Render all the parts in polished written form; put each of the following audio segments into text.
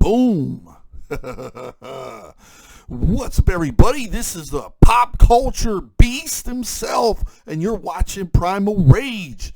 Boom. What's up, everybody? This is the pop culture beast himself, and you're watching Primal Rage.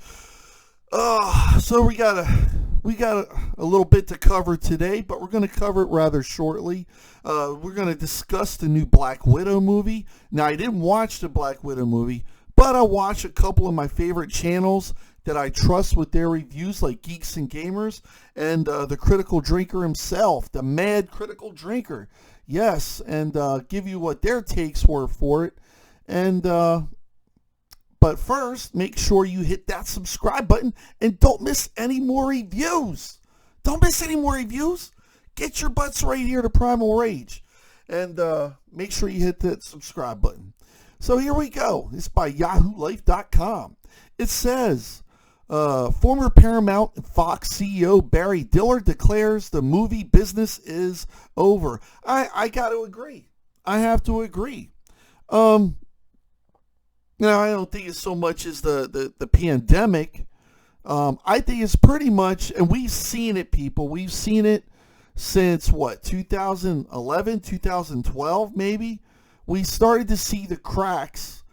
So we got a little bit to cover today, but we're going to cover it rather shortly. We're going to discuss the new Black Widow movie. Now, I didn't watch the Black Widow movie, but I watched a couple of my favorite channels that I trust with their reviews, like Geeks and Gamers, and the Critical Drinker himself, the Mad Critical Drinker. Yes, and give you what their takes were for it. And but first, make sure you hit that subscribe button and don't miss any more reviews. Don't miss any more reviews. Get your butts right here to Primal Rage. And make sure you hit that subscribe button. So here we go. It's by YahooLife.com. It says, former Paramount and Fox CEO Barry Diller declares the movie business is over. I got to agree. I have to agree. Now, I don't think it's so much as the pandemic. I think it's pretty much, and we've seen it, people. We've seen it since, 2011, 2012, maybe? We started to see the cracks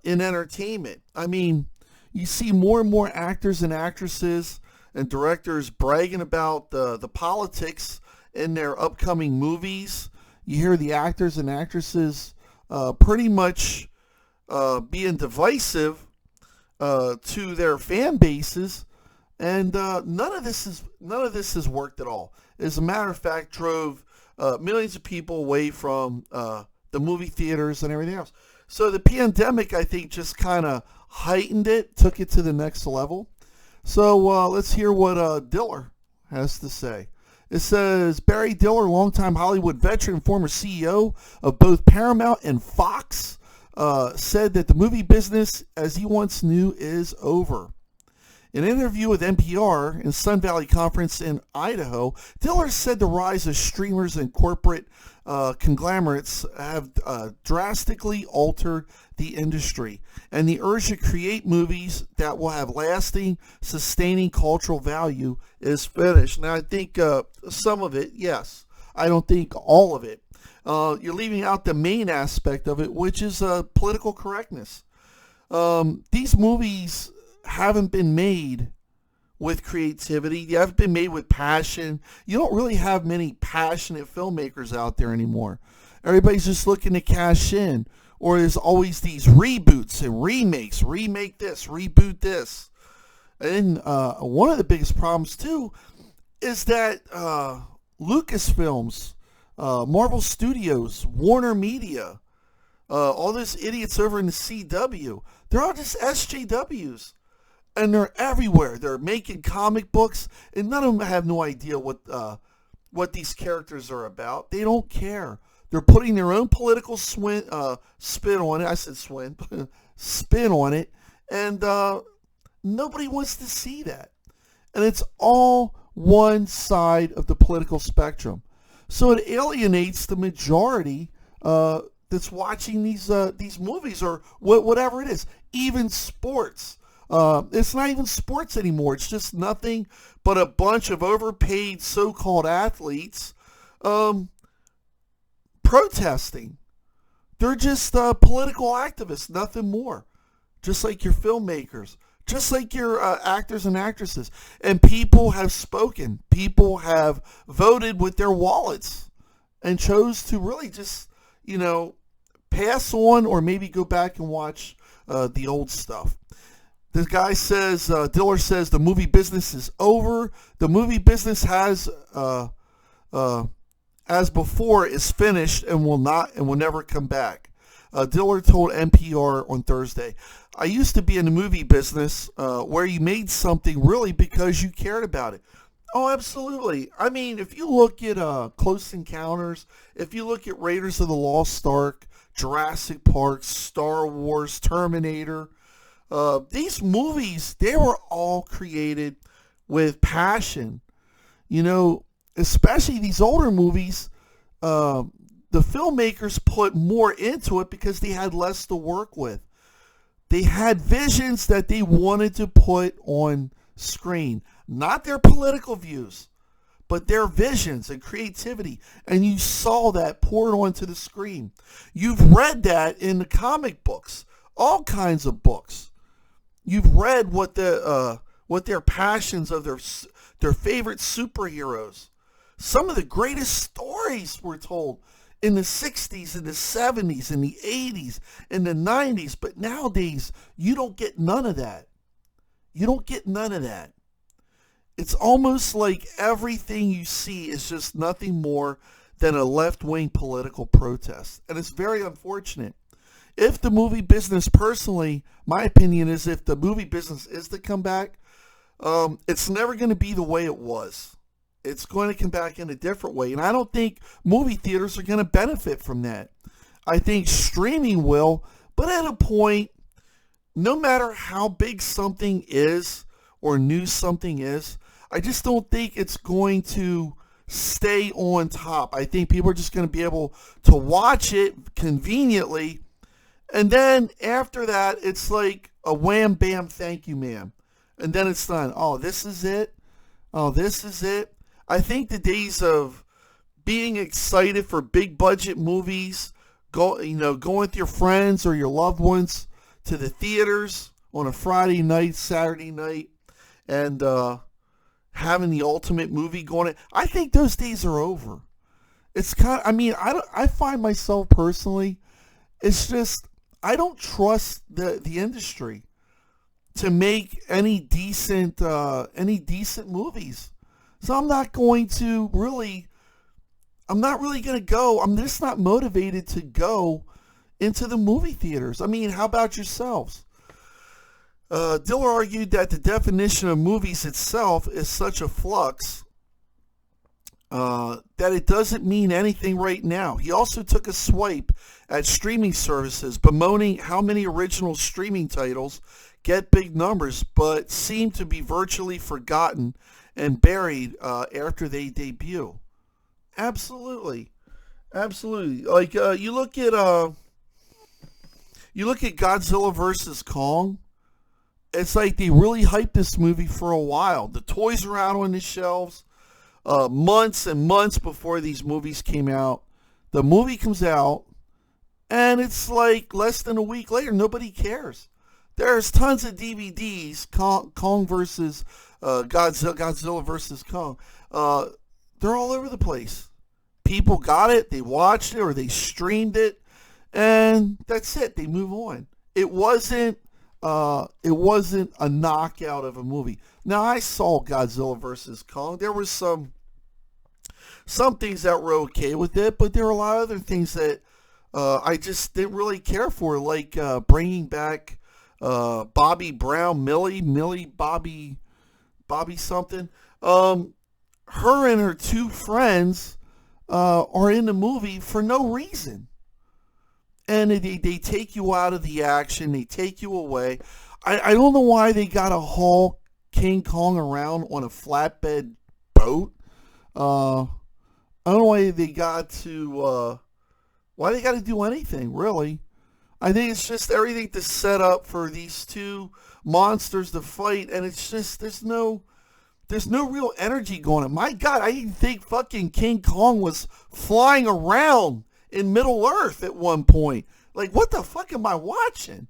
in entertainment. I mean, you see more and more actors and actresses and directors bragging about the politics in their upcoming movies. You hear the actors and actresses pretty much being divisive to their fan bases, and none of this has worked at all. As a matter of fact, drove millions of people away from the movie theaters and everything else. So the pandemic, I think, just kind of heightened it, took it to the next level. So let's hear what Diller has to say. It says, Barry Diller, longtime Hollywood veteran, former CEO of both Paramount and Fox, said that the movie business, as he once knew, is over. In an interview with NPR in Sun Valley Conference in Idaho, Diller said the rise of streamers and corporate conglomerates have drastically altered the industry, and the urge to create movies that will have lasting, sustaining cultural value is finished. Now, I think some of it, yes. I don't think all of it. You're leaving out the main aspect of it, which is political correctness. These movies haven't been made with creativity. They haven't been made with passion. You don't really have many passionate filmmakers out there anymore. Everybody's just looking to cash in. Or there's always these reboots and remakes. Remake this, reboot this. And one of the biggest problems, too, is that Lucasfilms, Marvel Studios, Warner Media, all those idiots over in the CW, they're all just SJWs. And they're everywhere. They're making comic books, and none of them have no idea what these characters are about. They don't care. They're putting their own political spin on it. I said spin on it, and nobody wants to see that. And it's all one side of the political spectrum. So it alienates the majority that's watching these movies or whatever it is, even sports. It's not even sports anymore. It's just nothing but a bunch of overpaid so-called athletes protesting. They're just political activists, nothing more. Just like your filmmakers, just like your actors and actresses. And people have spoken. People have voted with their wallets and chose to really just, pass on or maybe go back and watch the old stuff. This guy says, Diller says the movie business is over. The movie business has, as before, is finished and will never come back. Diller told NPR on Thursday, I used to be in the movie business where you made something really because you cared about it. Oh, absolutely. I mean, if you look at Close Encounters, if you look at Raiders of the Lost Ark, Jurassic Park, Star Wars, Terminator, these movies, they were all created with passion. Especially these older movies, the filmmakers put more into it because they had less to work with. They had visions that they wanted to put on screen, not their political views, but their visions and creativity, and you saw that poured onto the screen. You've read that in the comic books, all kinds of books. You've read what their passions of their favorite superheroes. Some of the greatest stories were told in the 60s, in the 70s, in the 80s, in the 90s. But nowadays, you don't get none of that. You don't get none of that. It's almost like everything you see is just nothing more than a left-wing political protest. And it's very unfortunate. If the movie business, personally, my opinion is if the movie business is to come back, it's never going to be the way it was. It's going to come back in a different way. And I don't think movie theaters are going to benefit from that. I think streaming will, but at a point, no matter how big something is or new something is, I just don't think it's going to stay on top. I think people are just going to be able to watch it conveniently. And then after that, it's like a wham, bam, thank you, ma'am. And then it's done. Oh, this is it. Oh, this is it. I think the days of being excited for big budget movies, going with your friends or your loved ones to the theaters on a Friday night, Saturday night, and having the ultimate movie going. I think those days are over. It's kind of, I find myself personally, it's just, I don't trust the industry to make any decent movies. So I'm not really going to go. I'm just not motivated to go into the movie theaters. I mean, how about yourselves? Diller argued that the definition of movies itself is such a flux that it doesn't mean anything right now. He also took a swipe at streaming services, bemoaning how many original streaming titles get big numbers but seem to be virtually forgotten and buried after they debut. Absolutely. Like you look at Godzilla versus Kong. It's like they really hyped this movie for a while. The toys are out on the shelves months and months before these movies came out. The movie comes out, and it's like less than a week later, nobody cares. There's tons of DVDs, Kong versus Godzilla versus Kong. They're all over the place. People got it, they watched it, or they streamed it, and that's it. They move on. It wasn't a knockout of a movie. Now, I saw Godzilla versus Kong. There was some things that were okay with it, but there were a lot of other things that I just didn't really care for, like bringing back Bobby Brown, Millie, Bobby something. Her and her two friends are in the movie for no reason. And they take you out of the action. They take you away. I don't know why they got to haul King Kong around on a flatbed boat. I don't know why they got to do anything, really. I think it's just everything to set up for these two monsters to fight, and it's just there's no real energy going on. My God, I didn't think fucking King Kong was flying around in Middle Earth at one point. Like, what the fuck am I watching?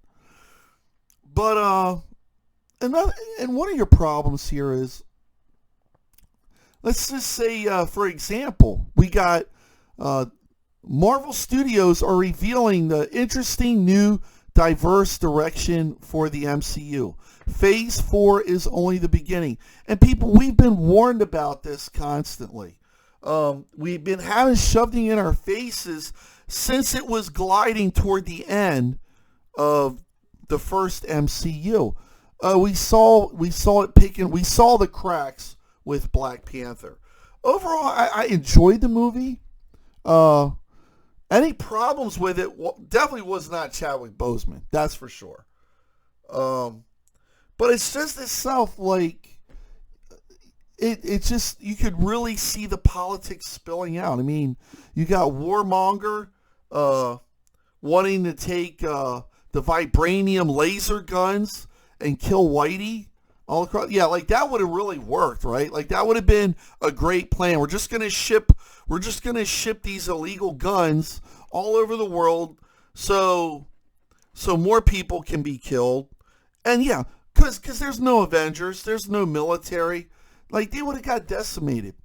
But and one of your problems here is, let's just say, for example, we got Marvel Studios are revealing the interesting new diverse direction for the MCU. Phase 4 is only the beginning. And people, we've been warned about this constantly. We've been having shoving in our faces since it was gliding toward the end of the first MCU. We saw it picking. We saw the cracks with Black Panther. Overall, I enjoyed the movie. Any problems with it? Definitely was not Chadwick Boseman. That's for sure. But it's just itself, like, it just, you could really see the politics spilling out. I mean, you got Warmonger wanting to take the vibranium laser guns and kill Whitey All across, yeah, like that would have really worked, right? Like that would have been a great plan. We're just gonna ship these illegal guns all over the world, so more people can be killed. And yeah, because there's no Avengers, there's no military, like they would have got decimated.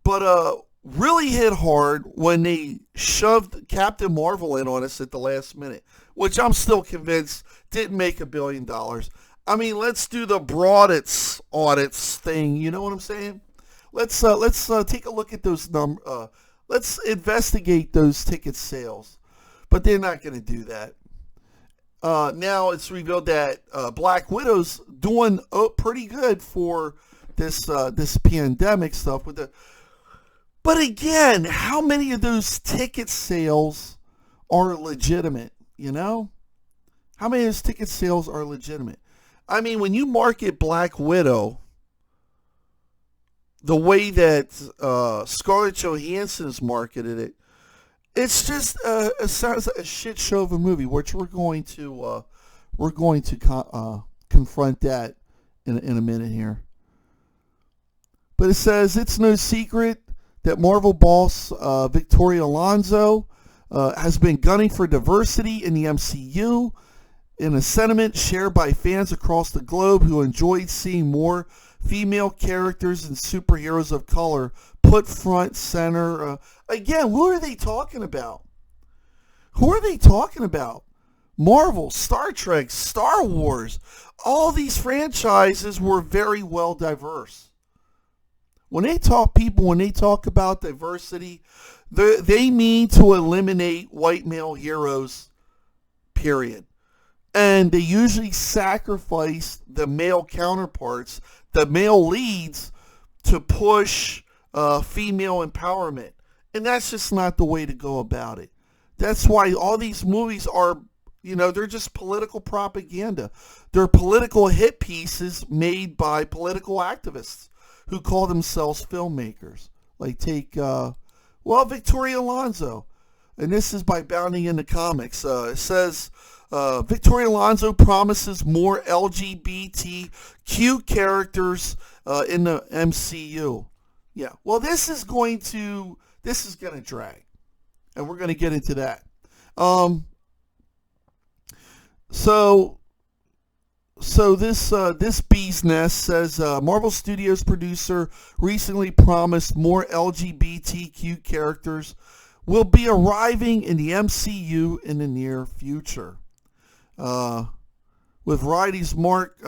But really hit hard when they shoved Captain Marvel in on us at the last minute, which I'm still convinced didn't make $1 billion. I mean, let's do the broadest audits thing. You know what I'm saying? Let's take a look at those let's investigate those ticket sales. But they're not going to do that. Now it's revealed that Black Widow's doing pretty good for this pandemic stuff with the. But again, how many of those ticket sales are legitimate? You know, how many of those ticket sales are legitimate? I mean, when you market Black Widow the way that Scarlett Johansson has marketed it, it's just it sounds like a shit show of a movie, which we're going to confront that in a minute here. But it says it's no secret that Marvel boss Victoria Alonso has been gunning for diversity in the MCU, in a sentiment shared by fans across the globe who enjoyed seeing more female characters and superheroes of color put front center. Again, who are they talking about? Who are they talking about? Marvel, Star Trek, Star Wars. All these franchises were very well diverse. When they talk about diversity, they mean to eliminate white male heroes, period. And they usually sacrifice the male counterparts, the male leads, to push female empowerment. And that's just not the way to go about it. That's why all these movies are, they're just political propaganda. They're political hit pieces made by political activists who call themselves filmmakers. Like take, Victoria Alonso. And this is by Bounding into Comics. It says, Victoria Alonso promises more LGBTQ characters in the MCU. Yeah, well, this is going to drag, and we're going to get into that. So this bee's nest says Marvel Studios producer recently promised more LGBTQ characters will be arriving in the MCU in the near future. With Variety's Mark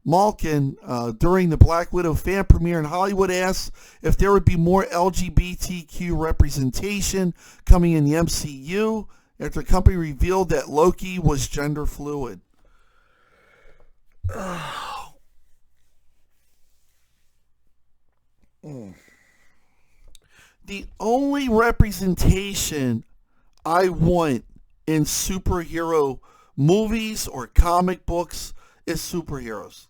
Malkin during the Black Widow fan premiere in Hollywood asked if there would be more LGBTQ representation coming in the MCU after the company revealed that Loki was gender fluid. The only representation I want in superhero movies or comic books is superheroes.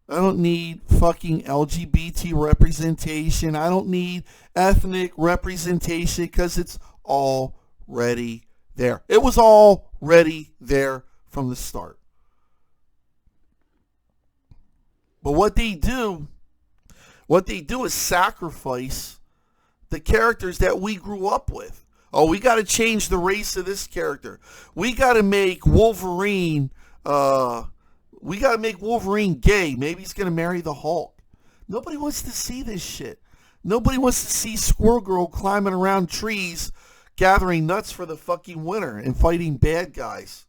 I don't need fucking LGBT representation. I don't need ethnic representation because it's already there. It was already there from the start. But what they do is sacrifice the characters that we grew up with. Oh, we got to change the race of this character. We got to make Wolverine gay. Maybe he's going to marry the Hulk. Nobody wants to see this shit. Nobody wants to see Squirrel Girl climbing around trees, gathering nuts for the fucking winter and fighting bad guys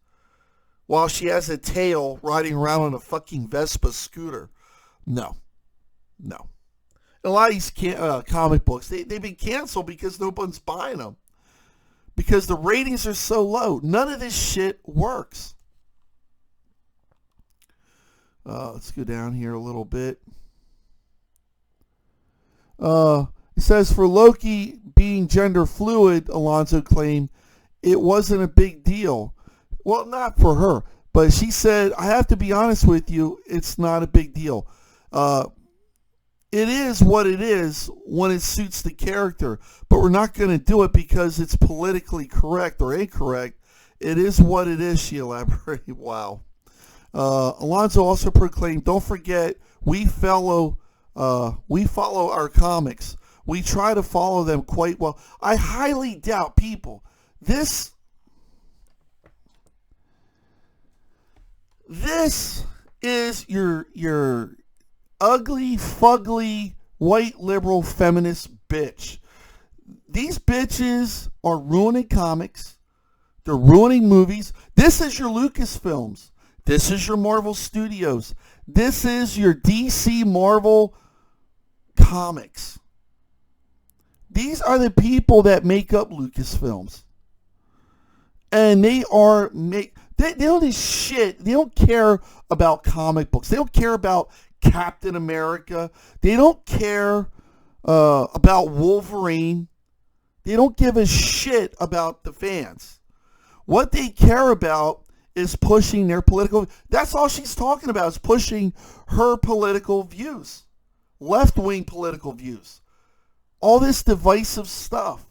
while she has a tail riding around on a fucking Vespa scooter. No. A lot of these comic books, they've been canceled because no one's buying them. Because the ratings are so low. None of this shit works. Let's go down here a little bit. It says for Loki being gender fluid, Alonso claimed it wasn't a big deal. Well, not for her. But she said, I have to be honest with you, it's not a big deal. It is what it is when it suits the character, but we're not going to do it because it's politically correct or incorrect. It is what it is, she elaborated. Wow. Alonso also proclaimed, "Don't forget, we follow our comics. We try to follow them quite well." I highly doubt people. This is your ugly, fugly, white liberal feminist bitch. These bitches are ruining comics. They're ruining movies. This is your Lucasfilms. This is your Marvel Studios. This is your DC Marvel Comics. These are the people that make up Lucasfilms. And they don't do shit. They don't care about comic books. They don't care about Captain America. They don't care about Wolverine. They don't give a shit about the fans. What they care about is pushing their political... That's all she's talking about, is pushing her political views. Left-wing political views. All this divisive stuff.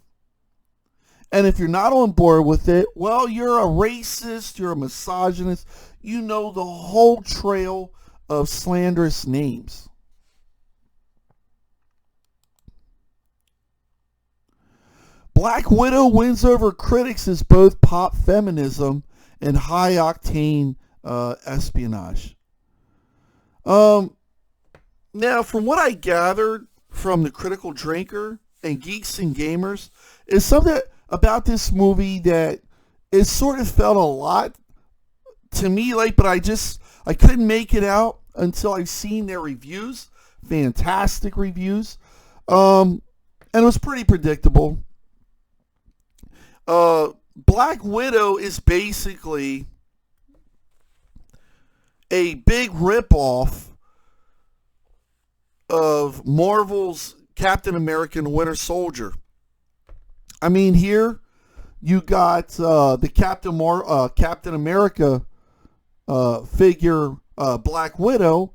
And if you're not on board with it, well, you're a racist, you're a misogynist, you know the whole trail of slanderous names. Black Widow wins over critics as both pop feminism and high-octane espionage. Now, from what I gathered from the Critical Drinker and Geeks and Gamers, is something about this movie that it sort of felt a lot to me like, but I couldn't make it out until I've seen their reviews. Fantastic reviews. And it was pretty predictable. Black Widow is basically a big ripoff of Marvel's Captain America and Winter Soldier. I mean, here you got the Captain America figure, Black Widow.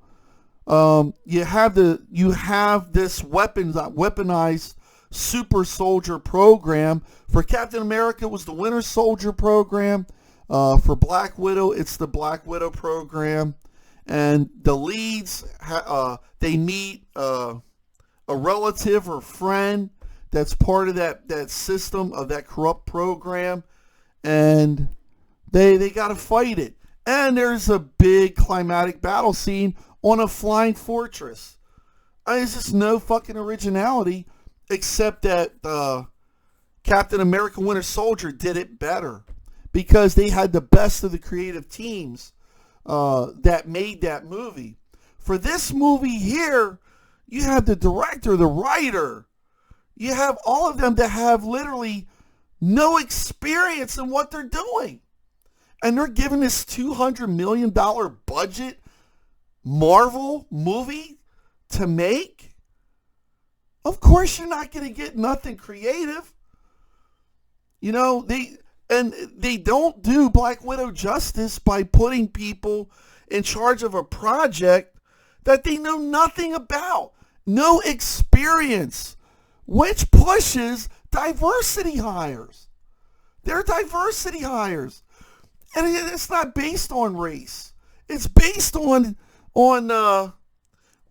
You have this weaponized super soldier program. For Captain America, it was the Winter Soldier program. For Black Widow, it's the Black Widow program. And the leads, they meet a relative or friend that's part of that system of that corrupt program, and they got to fight it. And there's a big climatic battle scene on a flying fortress. There's just no fucking originality, except that Captain America Winter Soldier did it better because they had the best of the creative teams that made that movie. For this movie here, you have the director, the writer. You have all of them that have literally no experience in what they're doing. And they're giving this $200 million budget Marvel movie to make? Of course you're not going to get nothing creative. You know, they don't do Black Widow justice by putting people in charge of a project that they know nothing about. No experience. Which pushes diversity hires. They're diversity hires. And it's not based on race. It's based on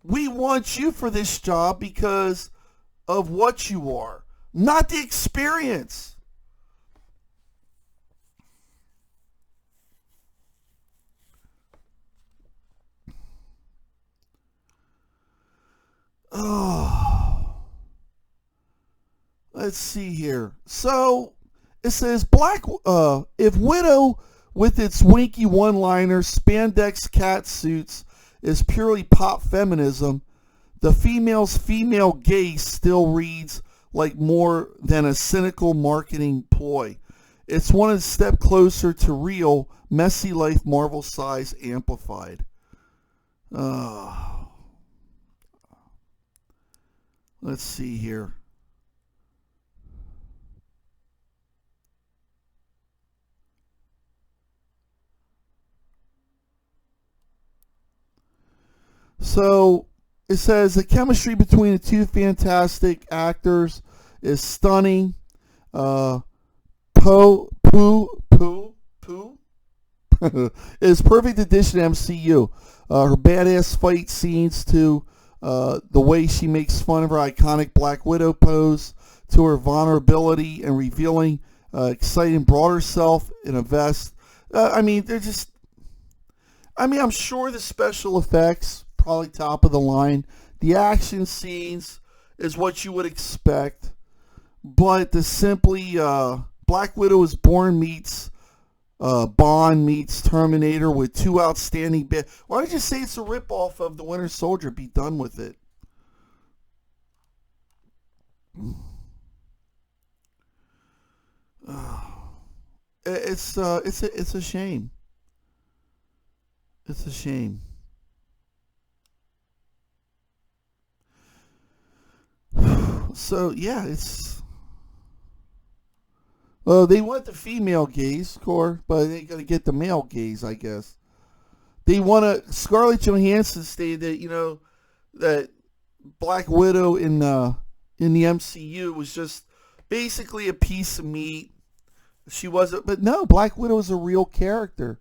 we want you for this job because of what you are, not the experience. Oh, let's see here. So it says if Widow with its winky one-liner spandex cat suits is purely pop feminism, the female's female gaze still reads like more than a cynical marketing ploy. It's one step closer to real messy life Marvel size amplified. Let's see here. So it says the chemistry between the two fantastic actors is stunning. Poe is perfect addition to MCU. Her badass fight scenes to the way she makes fun of her iconic Black Widow pose, to her vulnerability and revealing exciting broader self in a vest. They're just. I'm sure the special effects probably top of the line. The action scenes is what you would expect, but the simply Black Widow is Born meets Bond meets Terminator with two outstanding Why don't you say it's a ripoff of The Winter Soldier? Be done with it. It's a shame. It's a shame. So yeah, it's. Well, they want the female gaze, core, but they got to get the male gaze, I guess. They want to. Scarlett Johansson stated that that Black Widow in the MCU was just basically a piece of meat. She wasn't, but no, Black Widow is a real character.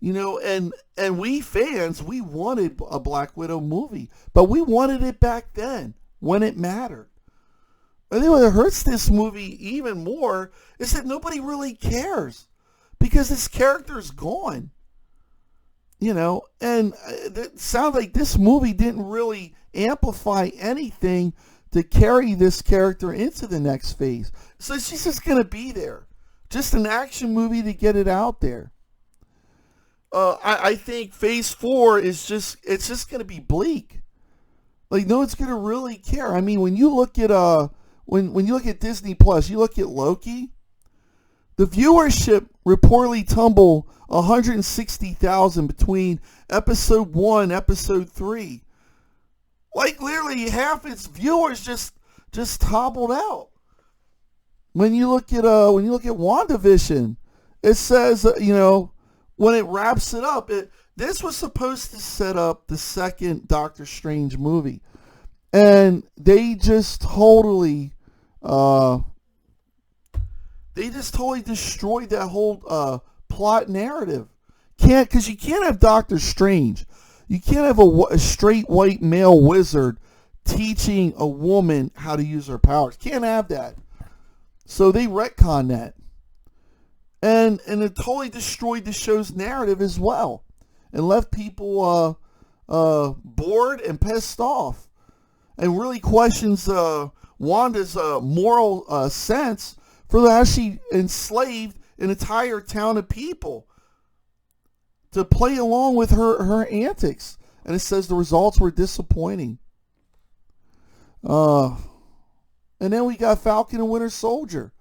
And we fans, we wanted a Black Widow movie, but we wanted it back then when it mattered. I think what hurts this movie even more is that nobody really cares because this character's gone. And it sounds like this movie didn't really amplify anything to carry this character into the next phase. So she's just going to be there. Just an action movie to get it out there. I think phase 4 is just going to be bleak. Like, no one's going to really care. I mean, when you look at when you look at Disney Plus, you look at Loki, the viewership reportedly tumbled 160,000 between episode 1, episode 3. Like, literally half its viewers just toppled out. When you look at WandaVision, it says when it wraps it up, this was supposed to set up the second Doctor Strange movie, and they just totally destroyed that whole plot narrative. Because you can't have Doctor Strange. You can't have a straight white male wizard teaching a woman how to use her powers. Can't have that. So they retconned that. And it totally destroyed the show's narrative as well. And left people bored and pissed off. And really questions Wanda's moral sense for how she enslaved an entire town of people to play along with her antics. And it says the results were disappointing. And then we got Falcon and Winter Soldier.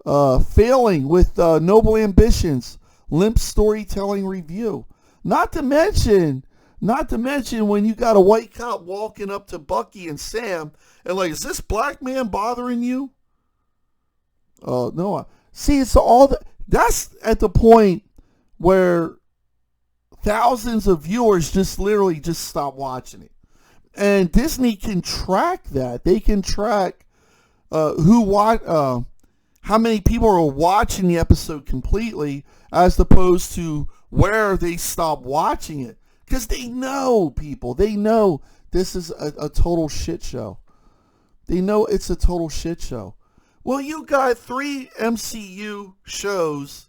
Failing with Noble Ambitions, limp storytelling review. Not to mention when you got a white cop walking up to Bucky and Sam and like, is this black man bothering you? Oh, no. See, it's that's at the point where thousands of viewers just literally just stop watching it. And Disney can track that. They can track how many people are watching the episode completely as opposed to where they stop watching it. Because they know, people. They know this is a total shit show. They know it's a total shit show. Well, you got 3 MCU shows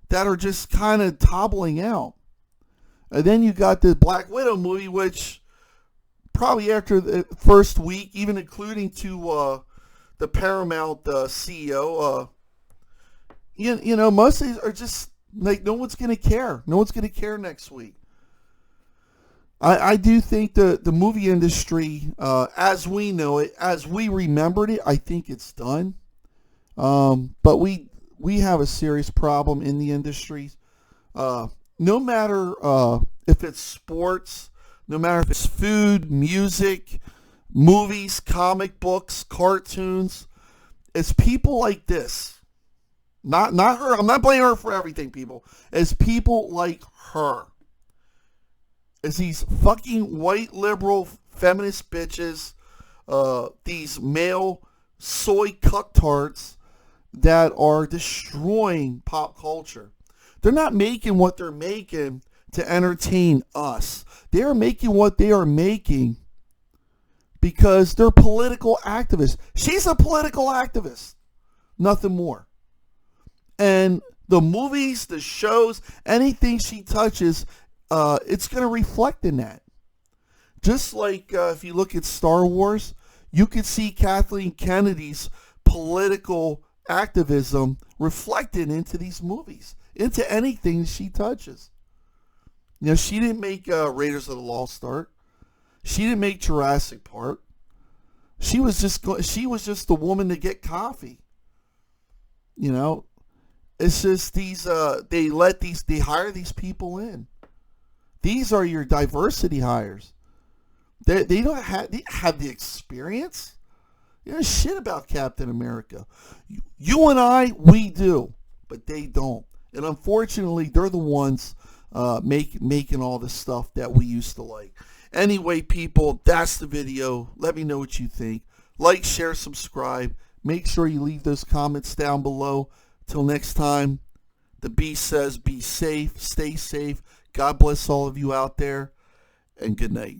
that are just kind of toppling out. And then you got the Black Widow movie, which probably after the first week, even including to the Paramount CEO, most of these are just like, no one's going to care. No one's going to care next week. I do think the movie industry, as we know it, as we remembered it, I think it's done. But we have a serious problem in the industry. No matter if it's sports, no matter if it's food, music, movies, comic books, cartoons, it's people like this. Not her. I'm not blaming her for everything, people. It's people like her. It's these fucking white liberal feminist bitches, these male soy cucktards that are destroying pop culture. They're not making what they're making to entertain us. They are making what they are making because they're political activists. She's a political activist, nothing more. And the movies, the shows, anything she touches, it's going to reflect in that. Just like if you look at Star Wars, you could see Kathleen Kennedy's political activism reflected into these movies, into anything she touches. You know, she didn't make Raiders of the Lost Ark. She didn't make Jurassic Park. She was just the woman to get coffee. You know, it's just these they hire these people in. These are your diversity hires. They don't have the experience. You know shit about Captain America. You and I, we do, but they don't. And unfortunately, they're the ones making all this stuff that we used to like. Anyway, people, that's the video. Let me know what you think. Like, share, subscribe. Make sure you leave those comments down below. Till next time, the Beast says be safe, stay safe. God bless all of you out there, and good night.